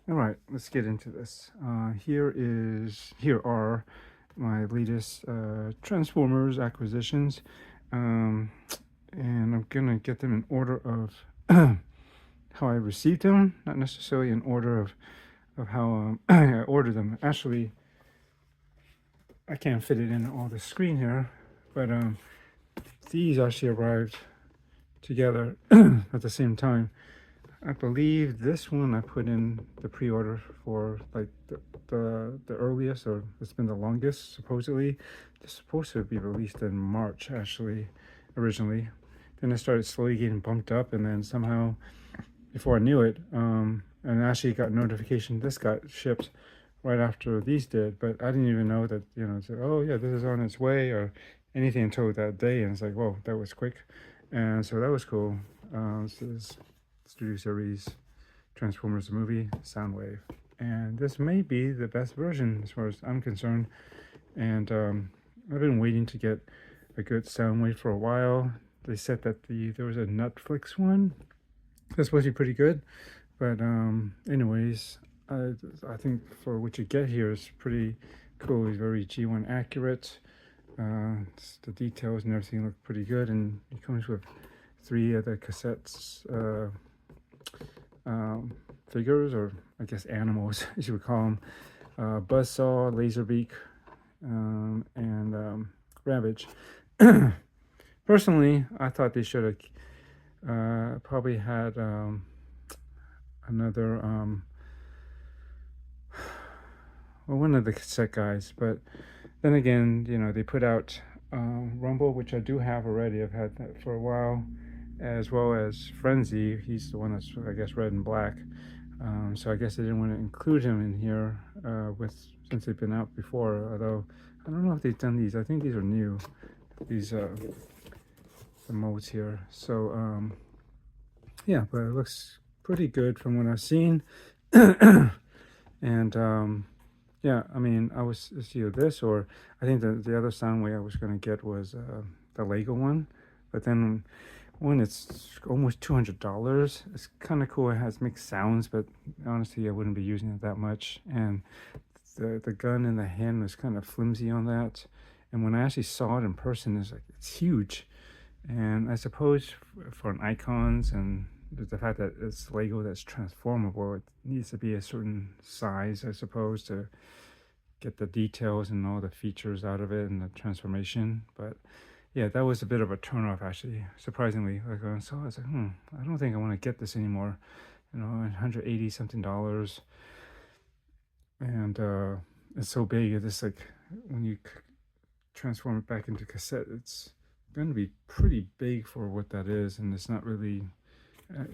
All right, let's get into this. Here are my latest Transformers acquisitions, um, and I'm gonna get them in order of how I received them, not necessarily in order of how I ordered them. Actually, I can't fit it in all the screen here, but these actually arrived together at the same time. I believe this one I put in the pre-order for like the earliest, or it's been the longest supposedly. It's supposed to be released in March actually, originally. Then it started slowly getting bumped up, and then somehow before I knew it, and I actually got notification this got shipped right after these did, but I didn't even know that, it's like, oh yeah, this is on its way or anything until that day, and it's like, whoa, that was quick, and so that was cool. This is Studio Series Transformers movie Soundwave, and this may be the best version as far as I'm concerned. And I've been waiting to get a good Soundwave for a while. They said that there was a Netflix one that's supposed to be pretty good, but anyways, I think for what you get here is pretty cool. It's very G1 accurate. The details and everything look pretty good, and it comes with 3 other cassettes, figures, or I guess animals, as you would call them. Buzzsaw, Laserbeak, and Ravage. Personally, I thought they should have probably had another, well, one of the cassette guys, but then again, they put out Rumble, which I do have already. I've had that for a while, as well as Frenzy. He's the one that's, I guess, red and black. So I guess they didn't want to include him in here since they've been out before. Although I don't know if they've done these. I think these are new. These the modes here. So yeah, but it looks pretty good from what I've seen. And yeah, I mean, I was either this, or I think the other Soundwave I was gonna get was the Lego one, but then when it's almost $200, it's kind of cool. It has mixed sounds, but honestly, I wouldn't be using it that much. And the gun in the hand was kind of flimsy on that. And when I actually saw it in person, it's huge. And I suppose for an icons and the fact that it's Lego that's transformable, it needs to be a certain size, I suppose, to get the details and all the features out of it and the transformation. But yeah, that was a bit of a turnoff, actually, surprisingly. Like when I saw it, I was like, I don't think I want to get this anymore. $180 something dollars, and it's so big. It's like when you transform it back into cassette, it's going to be pretty big for what that is, and it's not really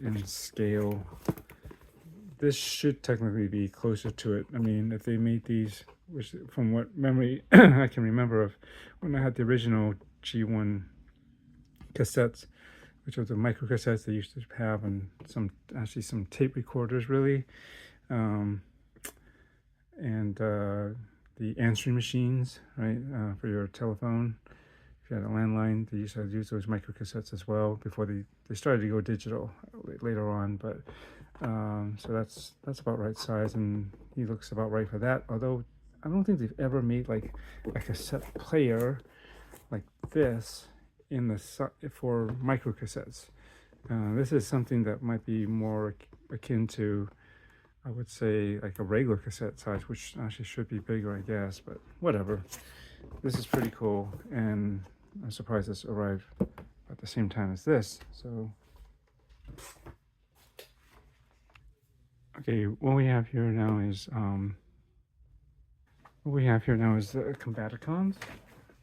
in scale. This should technically be closer to it. I mean, if they made these, which from what memory I can remember of when I had the original G1 cassettes, which are the micro cassettes they used to have, and some tape recorders, really, and the answering machines, right, for your telephone. If you had a landline, they used to use those micro cassettes as well before they started to go digital later on. But so that's about right size, and he looks about right for that. Although I don't think they've ever made like a cassette player like this for micro cassettes. This is something that might be more akin to, I would say, like a regular cassette size, which actually should be bigger, I guess, but whatever. This is pretty cool, and I'm surprised this arrived at the same time as this. So okay, what we have here now is the Combaticons,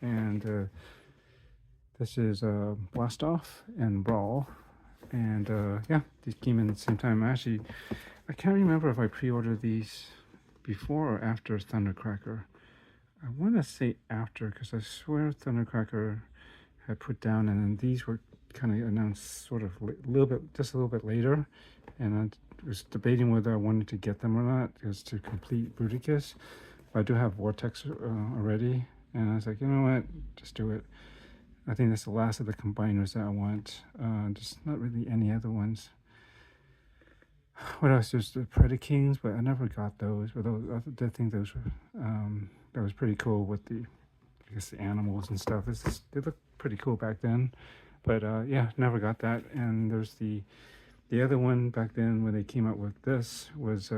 and this is Blastoff and Brawl, and yeah, these came in at the same time. Actually, I can't remember if I pre-ordered these before or after Thundercracker. I want to say after, because I swear Thundercracker had put down, and then these were kind of announced sort of just a little bit later, and I was debating whether I wanted to get them or not, just to complete Bruticus. But I do have Vortex already, and I was like, you know what, just do it. I think that's the last of the combiners that I want. Just not really any other ones. what else? There's the Predikings, but I never got those. But those, I did think those were that was pretty cool with the, I guess, the animals and stuff. They looked pretty cool back then. But yeah, never got that. And there's the other one back then when they came out with this was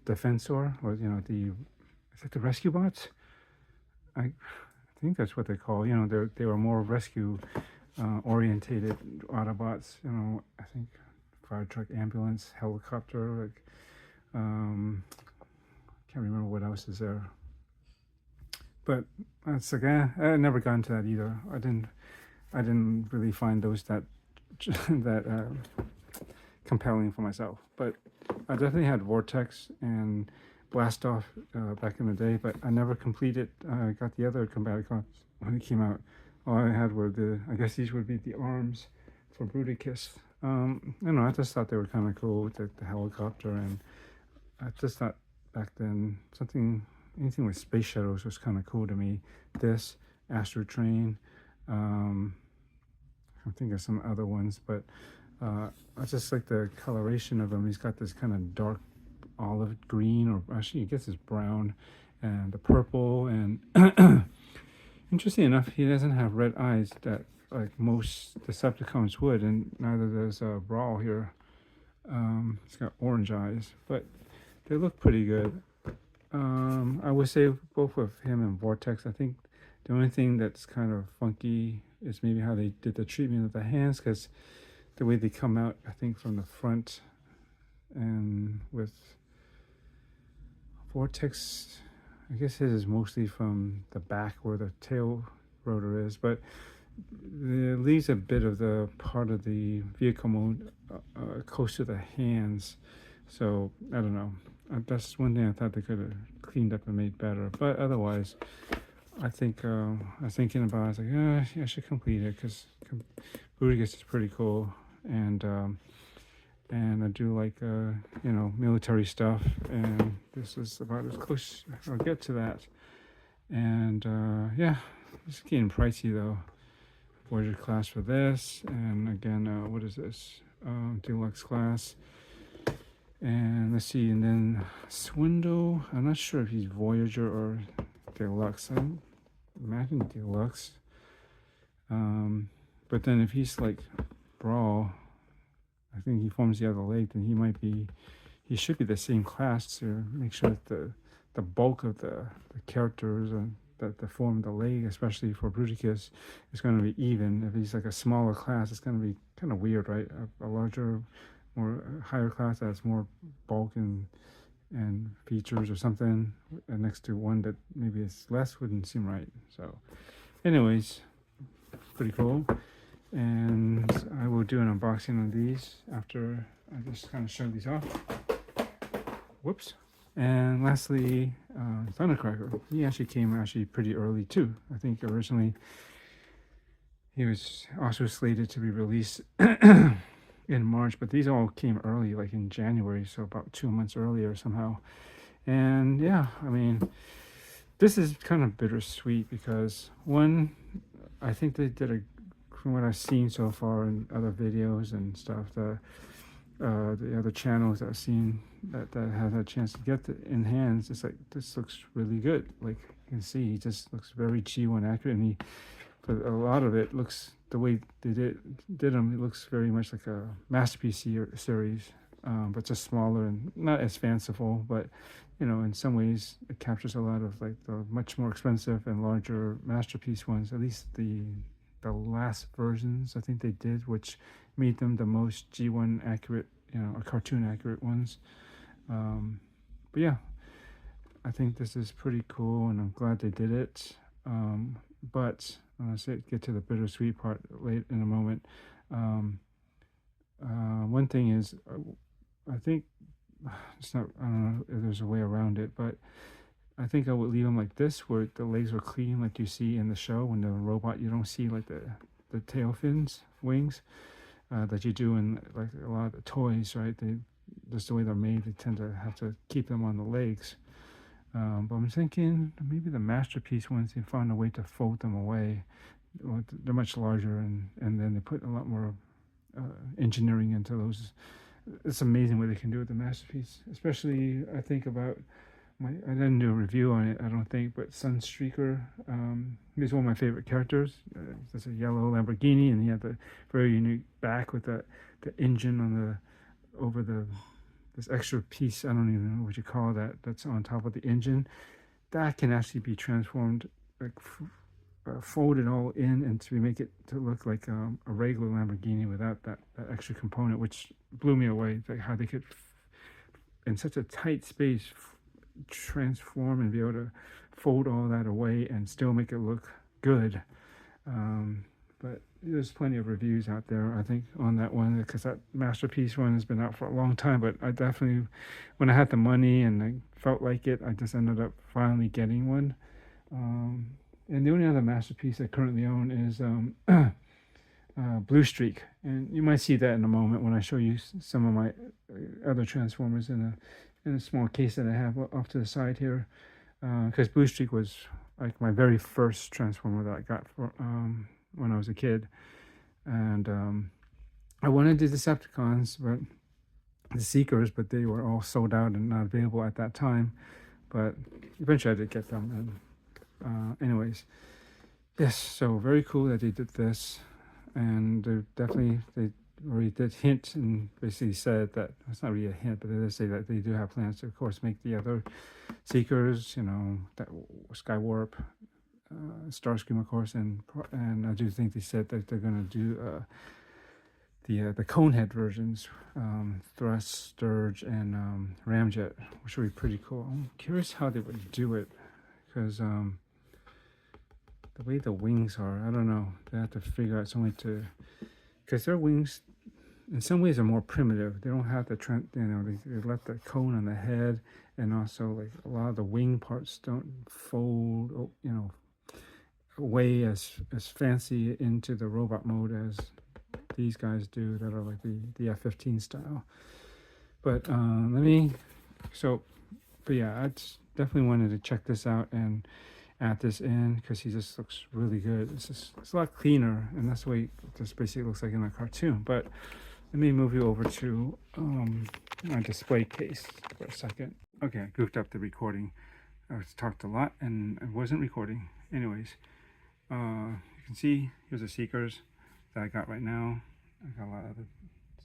Defensor, or is it the rescue bots? I think that's what they call. They were more rescue orientated Autobots. I think fire truck, ambulance, helicopter. Like, can't remember what else is there. But it's like, I never got into that either. I didn't really find those that that compelling for myself. But I definitely had Vortex and Blast Off back in the day, but I never completed. I got the other Combaticons when it came out. All I had were I guess these would be the arms for Bruticus. I just thought they were kind of cool with the helicopter, and I just thought back then anything with space shuttles was kind of cool to me. This, Astro Train, I'm thinking of some other ones, but I just like the coloration of him. He's got this kind of dark olive green, or actually I guess it's brown, and the purple, and interesting enough, he doesn't have red eyes that like most Decepticons would, and neither does Brawl here. He's got orange eyes, but they look pretty good. I would say both with him and Vortex, I think the only thing that's kind of funky is maybe how they did the treatment of the hands, because the way they come out, I think, from the front, and with Vortex, I guess his is mostly from the back where the tail rotor is, but it leaves a bit of the part of the vehicle mode close to the hands. So I don't know. That's one thing I thought they could have cleaned up and made better. But otherwise, I think I was thinking about it. I was like, yeah, I should complete it because Bruticus is pretty cool, and I do like military stuff, and this is about as close I'll get to that. And yeah, it's getting pricey though. Voyager class for this, and again, what is this? Deluxe class. And let's see, and then Swindle, I'm not sure if he's Voyager or Deluxe. I imagine Deluxe. But then if he's like Brawl, I think he forms the other leg, then he should be the same class to make sure that the bulk of the characters that form the leg, especially for Bruticus, is going to be even. If he's like a smaller class, it's going to be kind of weird, right? A larger, more higher class that's more bulk and features or something next to one that maybe is less wouldn't seem right. So anyways, pretty cool. And I will do an unboxing of these after I just kind of show these off. Whoops. And lastly, Thundercracker. He actually came pretty early too. I think originally he was also slated to be released in March, but these all came early, like in January, so about 2 months earlier somehow. And yeah, I mean, this is kind of bittersweet because one, I think they did from what I've seen so far in other videos and stuff, the other channels that I've seen that have had a chance to get in hands, it's like, this looks really good. Like you can see, he just looks very G1 accurate, and but a lot of it looks, the way they did him, it looks very much like a Masterpiece series, but just smaller and not as fanciful, but in some ways it captures a lot of like the much more expensive and larger Masterpiece ones, at least the last versions I think they did, which made them the most G1 accurate, or cartoon accurate ones. But yeah, I think this is pretty cool, and I'm glad they did it. But I'll get to the bittersweet part late in a moment. One thing is, I think it's not. I don't know if there's a way around it, but I think I would leave them like this, where the legs are clean, like you see in the show. When the robot, you don't see like the tail fins, wings, that you do in like a lot of the toys, right? Just the way they're made, they tend to have to keep them on the legs. But I'm thinking maybe the Masterpiece ones, they found a way to fold them away. They're much larger, and then they put a lot more engineering into those it's amazing what they can do with the Masterpiece. Especially, I think about I didn't do a review on it, I don't think, but Sunstreaker. He's one of my favorite characters. There's a yellow Lamborghini, and he had the very unique back with the engine on the over the this extra piece. I don't even know what you call that. That's on top of the engine. That can actually be transformed, like folded all in, and to make it to look like a regular Lamborghini without that extra component, which blew me away. Like how they could, in such a tight space, transform and be able to fold all that away and still make it look good. But there's plenty of reviews out there, I think, on that one, because that Masterpiece one has been out for a long time. But I definitely, when I had the money and I felt like it, I just ended up finally getting one. And the only other Masterpiece I currently own is Blue Streak, and you might see that in a moment when I show you some of my other Transformers in a small case that I have off to the side here, because Blue Streak was like my very first Transformer that I got for when I was a kid, and I wanted the Decepticons, but the Seekers, but they were all sold out and not available at that time. But eventually I did get them, and anyways, yes. So very cool that they did this, and they already did hint and basically said that it's not really a hint, but they did say that they do have plans to, of course, make the other Seekers, that Skywarp, Starscream, of course, and I do think they said that they're going to do the Conehead versions, Thrust, Sturge, and Ramjet, which would be pretty cool. I'm curious how they would do it, because the way the wings are, I don't know. They have to figure out some way to, because their wings, in some ways, are more primitive. They don't have the they let the cone on the head, and also like a lot of the wing parts don't fold, away as fancy into the robot mode as these guys do that are like the F-15 style. But but yeah, I definitely wanted to check this out and add this in, because he just looks really good. It's a lot cleaner, and that's the way it just basically looks like in a cartoon. But let me move you over to my display case for a second. Okay, I goofed up the recording. I talked a lot and I wasn't recording. Anyways, you can see here's the Seekers that I got right now. I got a lot of other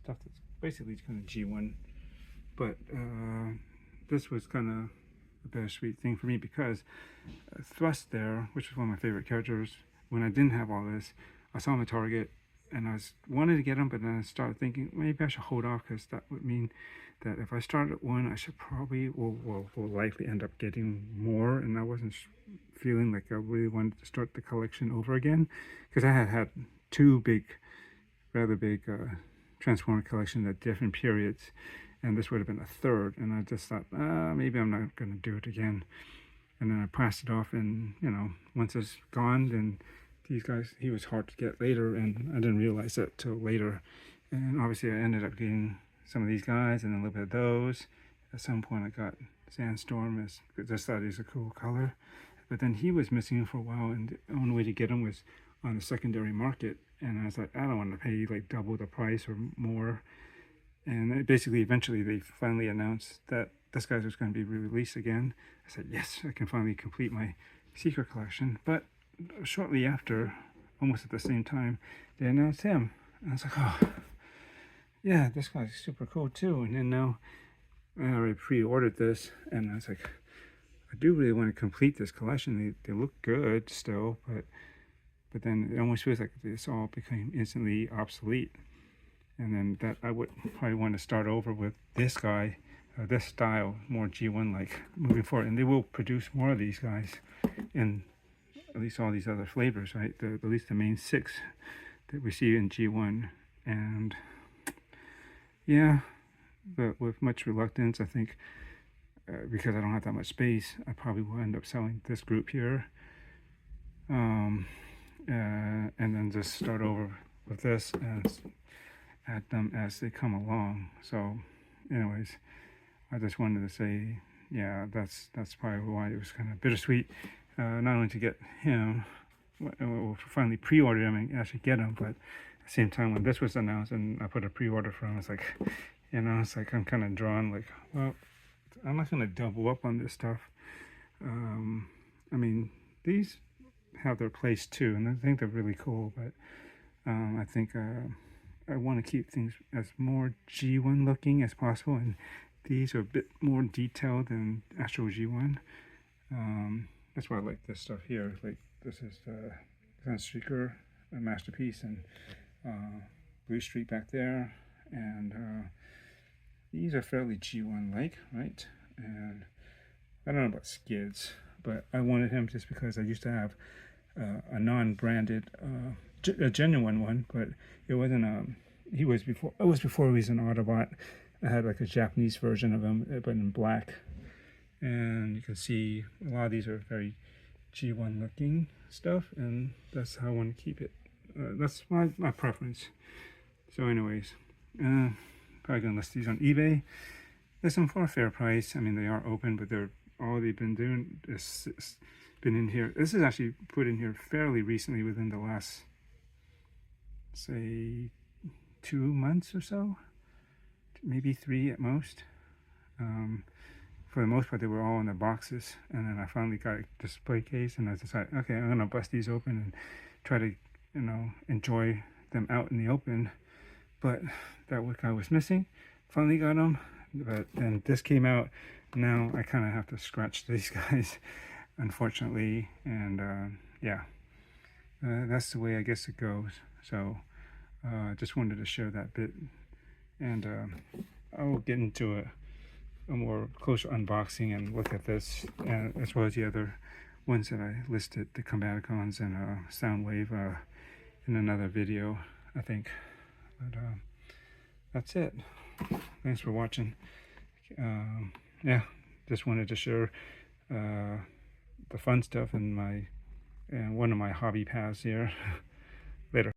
stuff that's basically kind of G1, but this was kind of a bittersweet thing for me, because Thrust there, which was one of my favorite characters, when I didn't have all this, I saw him at Target and I wanted to get him, but then I started thinking maybe I should hold off, because that would mean that if I start at one, I should probably will likely end up getting more, and I wasn't feeling like I really wanted to start the collection over again, because I had two rather big Transformer collections at different periods, and this would have been a third, and I just thought maybe I'm not going to do it again. And then I passed it off, and once it's gone, then these guys, he was hard to get later, and I didn't realize that till later. And obviously I ended up getting some of these guys and a little bit of those. At some point I got Sandstorm, as I just thought he was a cool color, but then he was missing for a while, and the only way to get him was on the secondary market, and I was like, I don't want to pay like double the price or more. And basically eventually they finally announced that this guy was going to be re-released again. I said, yes, I can finally complete my Seeker collection. But shortly after, almost at the same time, they announced him, and I was like, oh yeah, this guy's super cool too. And then now I already pre-ordered this, and I was like, I do really want to complete this collection. They look good still, but then it almost feels like this all became instantly obsolete. And then that I would probably want to start over with this guy, this style, more G1 like moving forward. And they will produce more of these guys in at least all these other flavors, right? At least the main 6 that we see in G1. And yeah, but with much reluctance, I think, because I don't have that much space, I probably will end up selling this group here, and then just start over with this and add them as they come along. So anyways, I just wanted to say, yeah, that's probably why it was kind of bittersweet, not only to get him, or finally pre-order him and actually get him, but at the same time when this was announced and I put a pre-order for him, it's like, You know, it's like I'm kind of drawn like, well, I'm not going to double up on this stuff. I mean, these have their place too, and I think they're really cool, but I think I want to keep things as more G1 looking as possible, and these are a bit more detailed than actual G1. That's why I like this stuff here. Like, this is the Thundercracker, a masterpiece, and Blue Streak back there, and these are fairly G1-like, right? And I don't know about skids, but I wanted him just because I used to have a non-branded, a genuine one, but it wasn't he was before, it was before he was an Autobot. I had like a Japanese version of him, but in black. And you can see a lot of these are very G1 looking stuff, and that's how I want to keep it. That's my preference. So anyways, probably gonna list these on eBay. List them for a fair price. I mean, they are open, but they're all they've been doing is been in here. This is actually put in here fairly recently, within the last, say, 2 months or so, maybe 3 at most. For the most part, they were all in the boxes, and then I finally got a display case, and I decided, okay, I'm gonna bust these open and try to, you know, enjoy them out in the open. But that what I was missing. Finally got them, but then this came out. Now I kind of have to scratch these guys, unfortunately, and yeah, that's the way I guess it goes. So just wanted to share that bit, and I will get into a more closer unboxing and look at this, as well as the other ones that I listed, the Combaticons and Soundwave, in another video, I think. But that's it. Thanks for watching. Yeah, just wanted to share the fun stuff in my one of my hobby paths here. Later.